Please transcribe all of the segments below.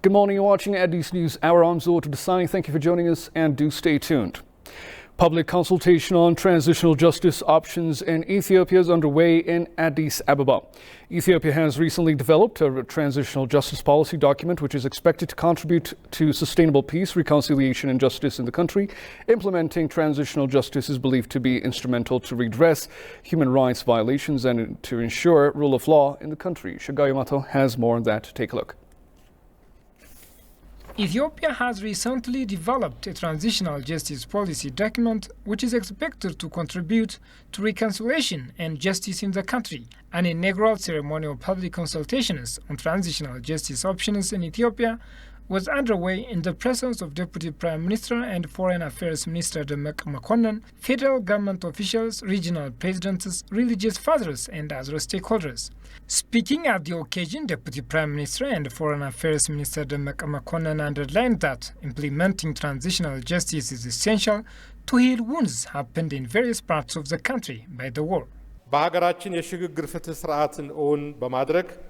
Good morning, you're watching Addis News Hour. I'm Zoltan Desai. Thank you for joining us and do stay tuned. Public consultation on transitional justice options in Ethiopia is underway in Addis Ababa. Ethiopia has recently developed a transitional justice policy document which is expected to contribute to sustainable peace, reconciliation and justice in the country. Implementing transitional justice is believed to be instrumental to redress human rights violations and to ensure rule of law in the country. Shagai Mato has more on that. Take a look. Ethiopia has recently developed a transitional justice policy document which is expected to contribute to reconciliation and justice in the country. An inaugural ceremonial public consultations on transitional justice options in Ethiopia was underway in the presence of Deputy Prime Minister and Foreign Affairs Minister Demeqe Mekonnen, federal government officials, regional presidents, religious fathers and other stakeholders. Speaking at the occasion, Deputy Prime Minister and Foreign Affairs Minister Demeqe Mekonnen underlined that implementing transitional justice is essential to heal wounds happened in various parts of the country by the war.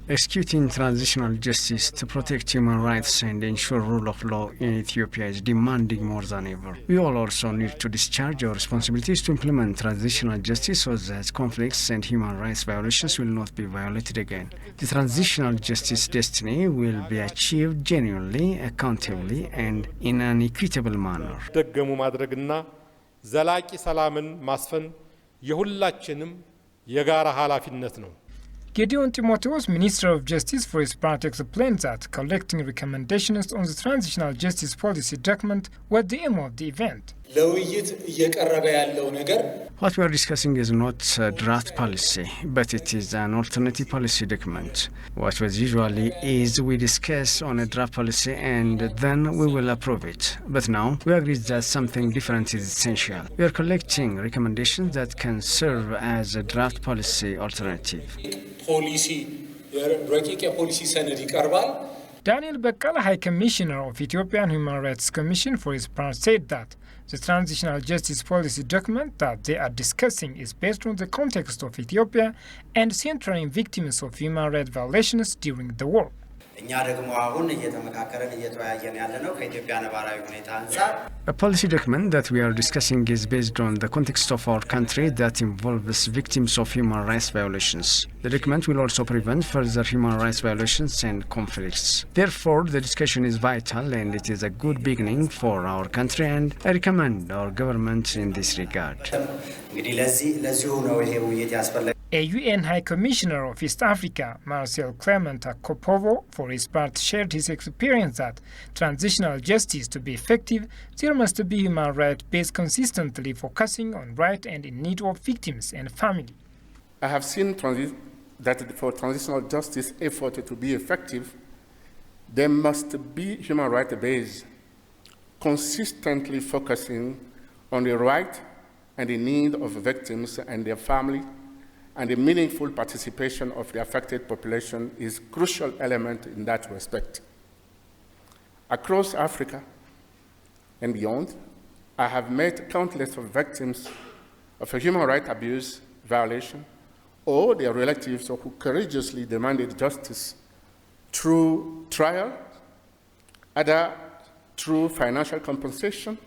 Executing transitional justice to protect human rights and ensure rule of law in Ethiopia is demanding more than ever. We all also need to discharge our responsibilities to implement transitional justice so that conflicts and human rights violations will not be violated again. The transitional justice destiny will be achieved genuinely, accountably, and in an equitable manner. Gideon Timotheus, Minister of Justice, for his part explained that collecting recommendations on the transitional justice policy document was the aim of the event. What we are discussing is not a draft policy, but it is an alternative policy document. What was usually is we discuss on a draft policy and then we will approve it. But now we agree that something different is essential. We are collecting recommendations that can serve as a draft policy alternative. Daniel Bekkala, High Commissioner of Ethiopian Human Rights Commission, for his part said that the transitional justice policy document that they are discussing is based on the context of Ethiopia and centering victims of human rights violations during the war. A policy document that we are discussing is based on the context of our country that involves victims of human rights violations. The document will also prevent further human rights violations and conflicts. Therefore, the discussion is vital and it is a good beginning for our country, and I recommend our government in this regard. A UN High Commissioner of East Africa, Marcel Clement Akopovo, for his part shared his experience that transitional justice to be effective, there must be human rights based consistently focusing on right and in need of victims and family. I have seen that for transitional justice effort to be effective, there must be human rights based, consistently focusing on the right and the need of victims and their family, and the meaningful participation of the affected population is a crucial element in that respect. Across Africa and beyond, I have met countless of victims of a human rights abuse violation or their relatives who courageously demanded justice through trial, either through financial compensation,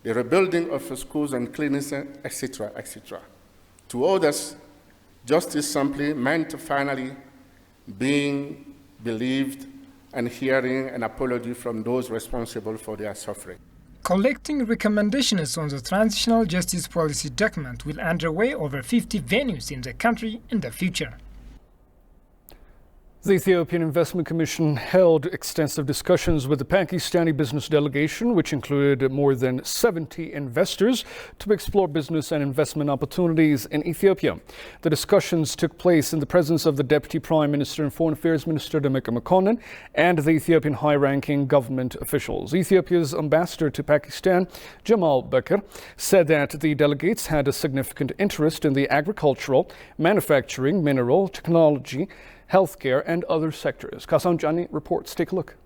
the rebuilding of schools and clinics, etc., etc. To others, justice simply meant finally being believed and hearing an apology from those responsible for their suffering. Collecting recommendations on the transitional justice policy document will underway over 50 venues in the country in the future. The Ethiopian Investment Commission held extensive discussions with the Pakistani business delegation, which included more than 70 investors, to explore business and investment opportunities in Ethiopia. The discussions took place in the presence of the Deputy Prime Minister and Foreign Affairs Minister Demeqe Mekonnen and the Ethiopian high-ranking government officials. Ethiopia's ambassador to Pakistan, Jamal Bakr, said that the delegates had a significant interest in the agricultural, manufacturing, mineral, technology, healthcare and other sectors. Kasan Jani reports. Take a look.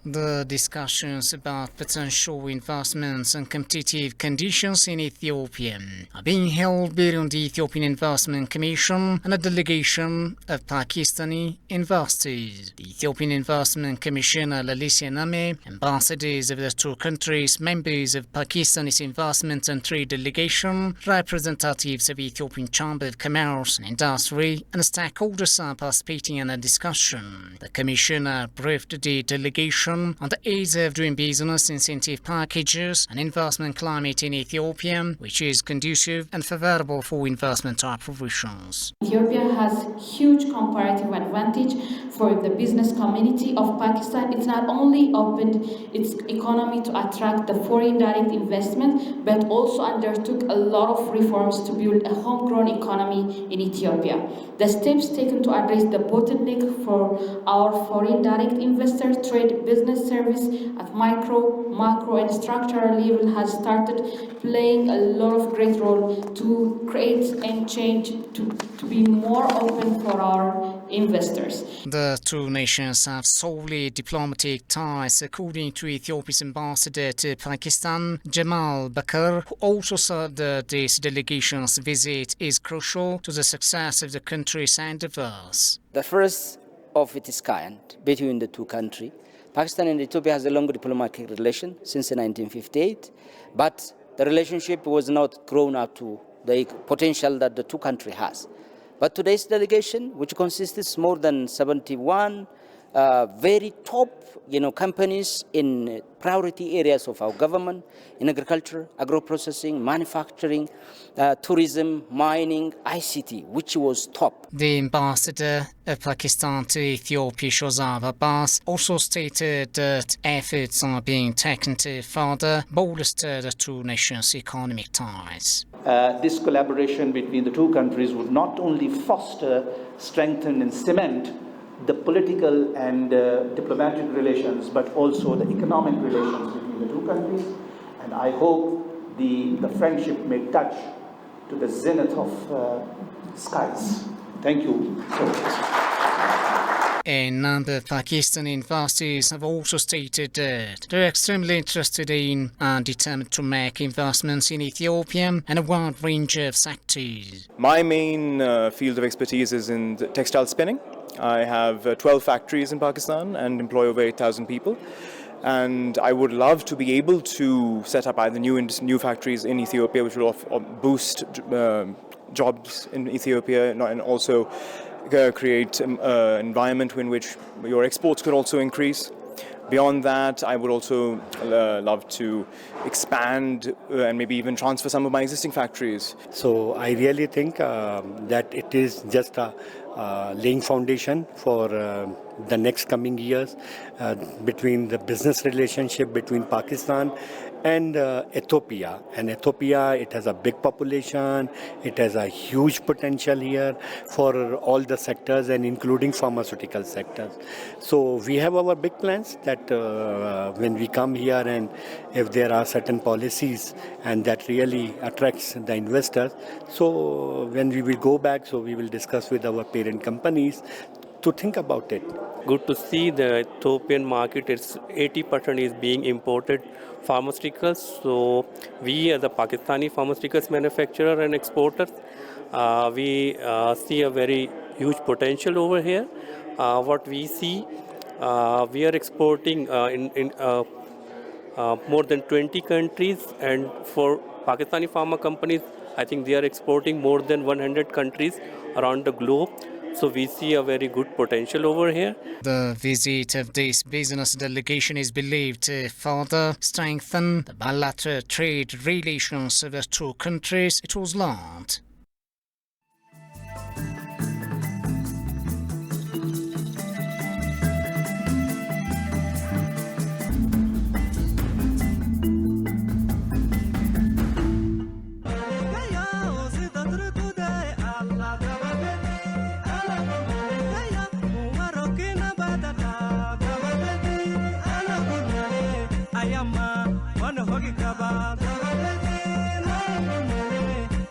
The discussions about potential investments and competitive conditions in Ethiopia are being held between the Ethiopian Investment Commission and a delegation of Pakistani investors. The Ethiopian Investment Commissioner Lalicia Name, ambassadors of the two countries, members of Pakistani's Investment and Trade Delegation, representatives of Ethiopian Chamber of Commerce and Industry, and stakeholders are participating in a discussion. The Commissioner briefed the delegation on the ease of doing business, incentive packages, and investment climate in Ethiopia, which is conducive and favorable for investment operations. Ethiopia has huge comparative advantage for the business community of Pakistan. It's not only opened its economy to attract the foreign direct investment, but also undertook a lot of reforms to build a homegrown economy in Ethiopia. The steps taken to address the bottleneck for our foreign direct investor trade business service at micro, macro, and structural level has started playing a lot of great role to create and change to be more open for our investors. The two nations have solid diplomatic ties, according to Ethiopia's ambassador to Pakistan, Jamal Bakr, who also said that this delegation's visit is crucial to the success of the country's endeavors. The first of its kind between the two countries. Pakistan and Ethiopia has a long diplomatic relation since 1958, but the relationship was not grown up to the potential that the two countries has. But today's delegation, which consists more than 71 very top companies in priority areas of our government, in agriculture, agro-processing, manufacturing, tourism, mining, ICT, which was top. The ambassador of Pakistan to Ethiopia, Shozab Abbas, also stated that efforts are being taken to further bolster the two nations' economic ties. This collaboration between the two countries would not only foster, strengthen and cement the political and diplomatic relations, but also the economic relations between the two countries. And I hope the friendship may touch to the zenith of skies. Thank you so much. A number of Pakistani investors have also stated that they're extremely interested in and determined to make investments in Ethiopia and a wide range of sectors. My main field of expertise is in textile spinning. I have 12 factories in Pakistan and employ over 8,000 people. And I would love to be able to set up either new factories in Ethiopia, which will boost jobs in Ethiopia, and also create an environment in which your exports could also increase. Beyond that, I would also love to expand and maybe even transfer some of my existing factories. So I really think that it is just a laying foundation for the next coming years between the business relationship between Pakistan and Ethiopia. And Ethiopia, it has a big population, it has a huge potential here for all the sectors and including pharmaceutical sectors. So we have our big plans that when we come here, and if there are certain policies and that really attracts the investors, so when we will go back, so we will discuss with our parent companies to think about it. Good to see the Ethiopian market, it's 80% is being imported pharmaceuticals. So we as a Pakistani pharmaceuticals manufacturer and exporter, we see a very huge potential over here. What we see, we are exporting in more than 20 countries, and for Pakistani pharma companies, I think they are exporting more than 100 countries around the globe. So we see a very good potential over here. The visit of this business delegation is believed to further strengthen the bilateral trade relations of the two countries, it was learned.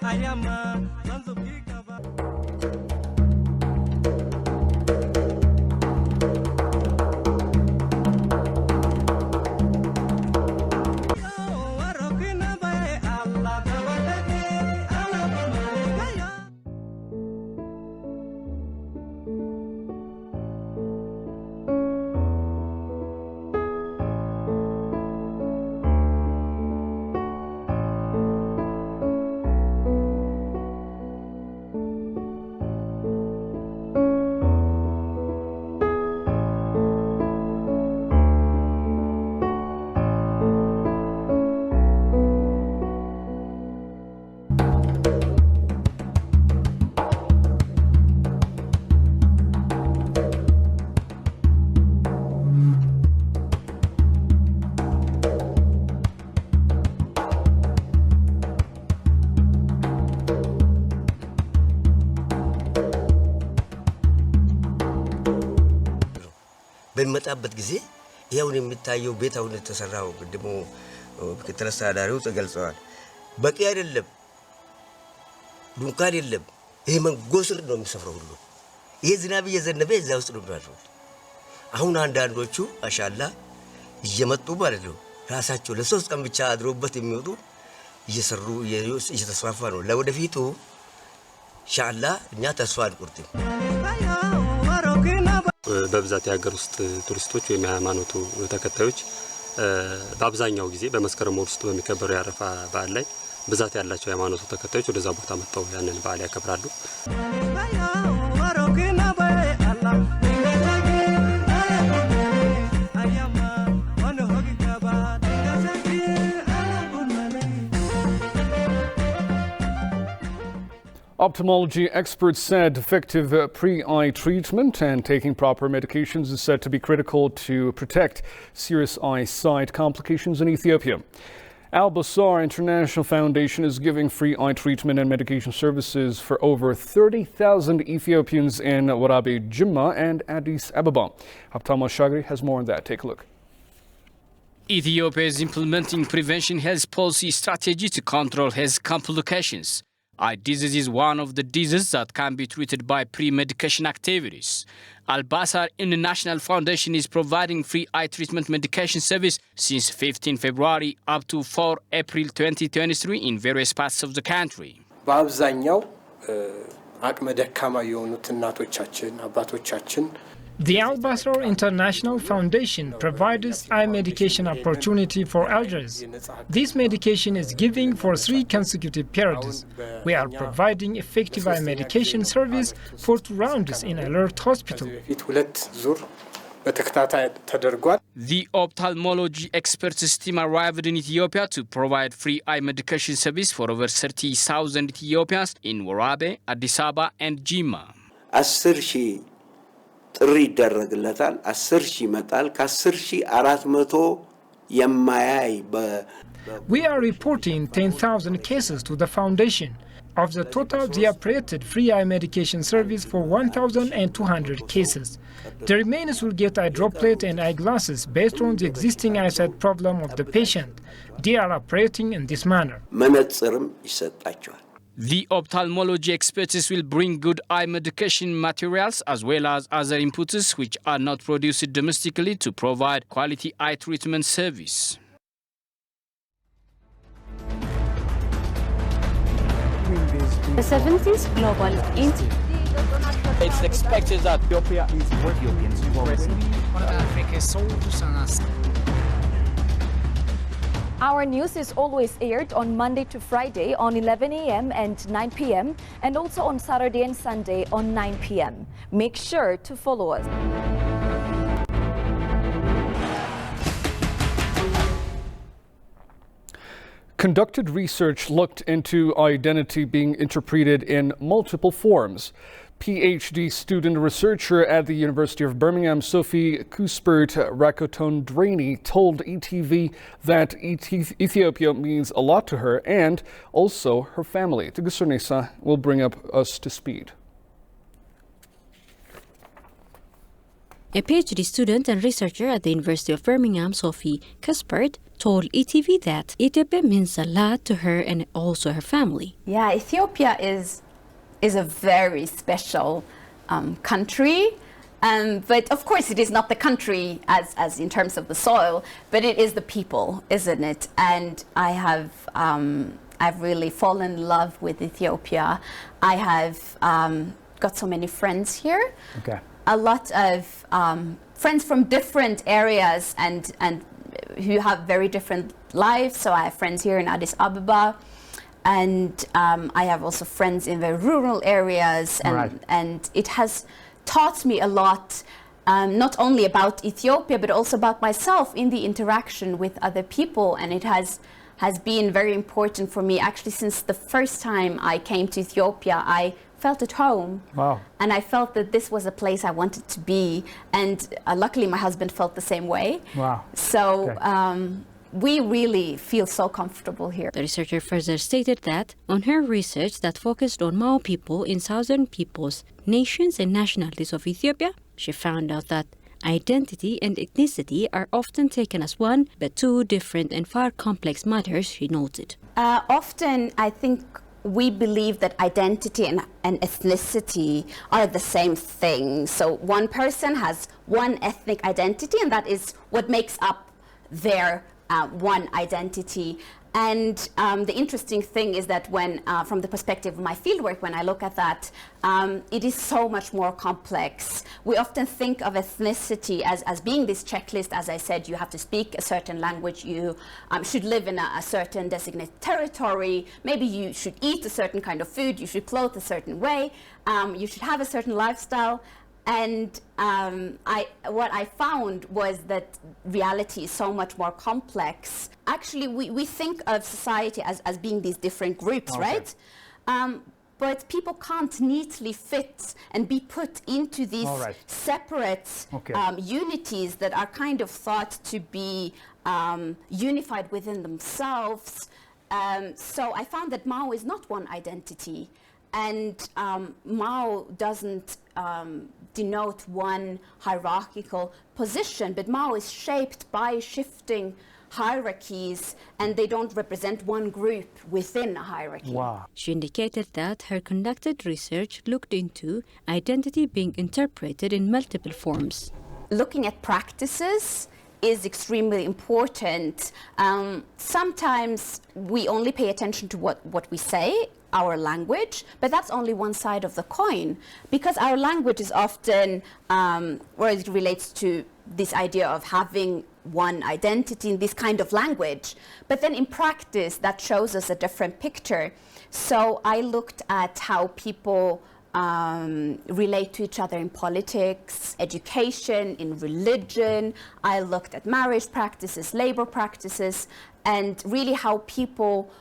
I am በሚመጣበት ጊዜ ይሄውን የሚታየው ቤት አሁን የተሰራው ደግሞ ምክትል አስተዳዳሪው ተገልጸዋል። በቂ አይደለም፣ ዱንካን የለም። ይሄ መንጎ ስር ነው የሚሰፍረው ሁሉ። ይሄ ዝናብ እየዘነበ እዛ ውስጥ ነው የሚያድረው። አሁን አንዳንዶቹ ማሻአላ እየመጡ ማለት ነው ራሳቸው ለሶስት ቀን ብቻ አድሮበት የሚወጡ እየሰሩ እየተስፋፋ ነው። ለወደፊቱ ኢንሻአላ እኛ ተስፋ አንቆርጥም። በብዛት የሀገር ውስጥ ቱሪስቶች ወይም የሃይማኖቱ ተከታዮች በአብዛኛው ጊዜ በመስከረም ወር ውስጥ በሚከበረው የአረፋ በዓል ላይ ብዛት ያላቸው የሃይማኖቱ ተከታዮች ወደዛ ቦታ መጥተው ያንን በዓል ያከብራሉ። Ophthalmology experts said effective pre-eye treatment and taking proper medications is said to be critical to protect serious eyesight complications in Ethiopia. Al Basar International Foundation is giving free eye treatment and medication services for over 30,000 Ethiopians in Warabe, Jimma and Addis Ababa. Haptama Shagri has more on that. Take a look. Ethiopia is implementing prevention health policy strategy to control health complications. Eye disease is one of the diseases that can be treated by pre-medication activities. Al Basar International Foundation is providing free eye treatment medication service since 15 February up to 4 April 2023 in various parts of the country. በአብዛኛው አቅመ ደካማ የሆኑት እናቶቻችን አባቶቻችን The Al Basar International Foundation provides eye medication opportunity for elders. This medication is given for 3 consecutive periods. We are providing effective eye medication service for 2 rounds in Alert Hospital. The ophthalmology experts team arrived in Ethiopia to provide free eye medication service for over 30,000 Ethiopians in Warabe, Addis Ababa and Jimma. 10,000 ጥሪ ይደረግለታል 10,000 ይመጣል ከ10,000 400 የማያይ We are reporting 10,000 cases to the foundation. Of the total, they operated free eye medication service for 1,200 cases. The remainers will get eye droplet and eyeglasses based on the existing eyesight problem of the patient. They are operating in this manner. መነጽርም ይሰጣቸዋል. The ophthalmology experts will bring good eye medication materials as well as other inputs which are not produced domestically to provide quality eye treatment service. The 70th Global It's expected that Ethiopia is Ethiopians Our news is always aired on Monday to Friday on 11 a.m. and 9 p.m. and also on Saturday and Sunday on 9 p.m. Make sure to follow us. Conducted research looked into identity being interpreted in multiple forms. PhD student researcher at the University of Birmingham, Sophie Cuthbert Rakotondraini, told ETV that Ethiopia means a lot to her and also her family. Tigusernesa will bring us to speed. A PhD student and researcher at the University of Birmingham, Sophie Cuthbert, told ETV that Ethiopia means a lot to her and also her family. Yeah, Ethiopia is a very special country. But of course it is not the country as in terms of the soil, but it is the people, isn't it? And I've really fallen in love with Ethiopia. I have got so many friends here. Okay. A lot of friends from different areas and who have very different lives. So I have friends here in Addis Ababa. And I have also friends in the rural areas, and it has taught me a lot, not only about Ethiopia, but also about myself in the interaction with other people. And it has been very important for me. Actually, since the first time I came to Ethiopia, I felt at home. Wow. And I felt that this was a place I wanted to be. And luckily, my husband felt the same way. Wow. So. Okay. We really feel so comfortable here. The researcher further stated that on her research that focused on Mao people in southern peoples, nations and nationalities of Ethiopia, she found out that identity and ethnicity are often taken as one, but two different and far complex matters, she noted. Often, I think we believe that identity and ethnicity are the same thing. So one person has one ethnic identity, and that is what makes up their one identity. And the interesting thing is that when, from the perspective of my fieldwork, when I look at that, it is so much more complex. We often think of ethnicity as being this checklist. As I said, you have to speak a certain language, you should live in a certain designated territory, maybe you should eat a certain kind of food, you should clothe a certain way, you should have a certain lifestyle. And what I found was that reality is so much more complex. Actually, we think of society as being these different groups, okay, right? But people can't neatly fit and be put into these separate unities that are kind of thought to be unified within themselves. So I found that Mao is not one identity. And Mao doesn't denote one hierarchical position, but Mao is shaped by shifting hierarchies, and they don't represent one group within a hierarchy. Wow. She indicated that her conducted research looked into identity being interpreted in multiple forms. Looking at practices is extremely important. Sometimes we only pay attention to what we say, our language, but that's only one side of the coin, because our language is often, where it relates to this idea of having one identity in this kind of language. But then in practice, that shows us a different picture. So I looked at how people relate to each other in politics, education, in religion. I looked at marriage practices, labor practices, and really how people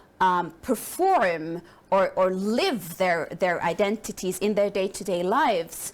perform or live their identities in their day-to-day lives.